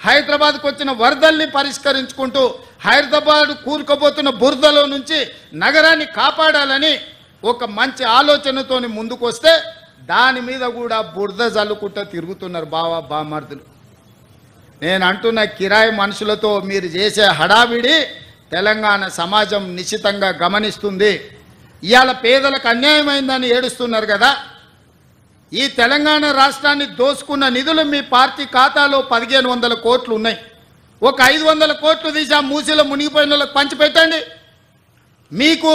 హైదరాబాద్కు వచ్చిన వరదల్ని పరిష్కరించుకుంటూ హైదరాబాద్ కూరుకుపోతున్న బురదలో నుంచి నగరాన్ని కాపాడాలని ఒక మంచి ఆలోచనతోని ముందుకు వస్తే దాని మీద కూడా బురద జల్లుకుంటూ తిరుగుతున్నారు బామర్దులు. నేను అంటున్న కిరాయి మనుషులతో మీరు చేసే హడావిడి తెలంగాణ సమాజం నిశ్చితంగా గమనిస్తుంది. ఇవాళ పేదలకు అన్యాయమైందని ఏడుస్తున్నారు కదా. ఈ తెలంగాణ రాష్ట్రాన్ని దోసుకున్న నిధులు మీ పార్టీ ఖాతాలో 1500 కోట్లు ఉన్నాయి. ఒక 500 కోట్లు తీసి ఆ మూసీలో మునిగిపోయిన వాళ్ళకి పంచిపెట్టండి. మీకు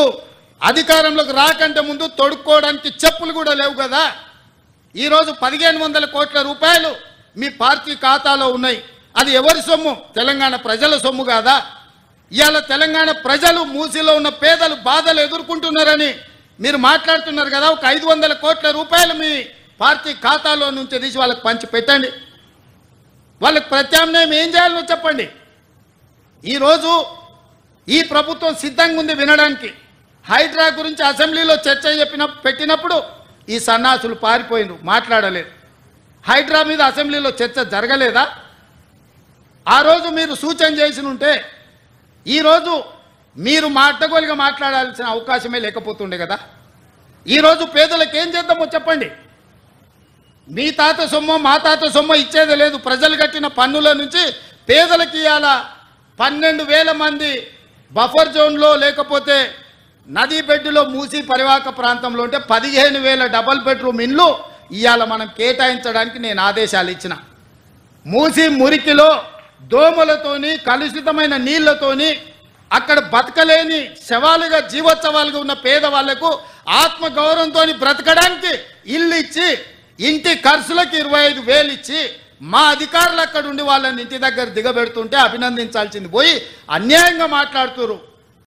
అధికారంలోకి రాకంటే ముందు తొడుక్కోవడానికి చెప్పులు కూడా లేవు కదా. ఈరోజు 1500 కోట్ల రూపాయలు మీ పార్టీ ఖాతాలో ఉన్నాయి. అది ఎవరి సొమ్ము? తెలంగాణ ప్రజల సొమ్ము కాదా? ఇవాళ తెలంగాణ ప్రజలు మూసీలో ఉన్న పేదలు బాధలు ఎదుర్కొంటున్నారని మీరు మాట్లాడుతున్నారు కదా. ఒక 500 కోట్ల రూపాయలు మీ పార్టీ ఖాతాలో నుంచి తీసి వాళ్ళకి పంచి పెట్టండి. వాళ్ళకి ప్రత్యామ్నాయం ఏం చేయాలో చెప్పండి. ఈరోజు ఈ ప్రభుత్వం సిద్ధంగా ఉంది వినడానికి. హైడ్రా గురించి అసెంబ్లీలో చర్చ పెట్టినప్పుడు ఈ సన్నాసులు పారిపోయినారు, మాట్లాడలేదు. హైడ్రా మీద అసెంబ్లీలో చర్చ జరగలేదా? ఆ రోజు మీరు సూచన చేసి ఉంటే ఈరోజు మీరు అడ్డగోలుగా మాట్లాడాల్సిన అవకాశమే లేకపోతుండే కదా. ఈరోజు పేదలకు ఏం చేద్దామో చెప్పండి. మీ తాత సొమ్ము మా తాత సొమ్ము ఇచ్చేది లేదు. ప్రజలు కట్టిన పన్నుల నుంచి పేదలకి ఇవాళ 12,000 మంది బఫర్ జోన్లో లేకపోతే నదీ బెడ్డులో మూసి పరివాహక ప్రాంతంలో ఉంటే 15,000 డబల్ బెడ్రూమ్ ఇండ్లు ఇవాళ మనం కేటాయించడానికి నేను ఆదేశాలు ఇచ్చిన. మూసి మురికిలో దోమలతోని కలుషితమైన నీళ్లతోని అక్కడ బతకలేని శవాలుగా జీవోత్సవాలుగా ఉన్న పేదవాళ్లకు ఆత్మగౌరవంతో బ్రతకడానికి ఇల్లు ఇచ్చి ఇంటి ఖర్చులకు 25,000 ఇచ్చి మా అధికారులు అక్కడ ఉండి వాళ్ళని ఇంటి దగ్గర దిగబెడుతుంటే అభినందించాల్సింది పోయి అన్యాయంగా మాట్లాడుతున్నారు.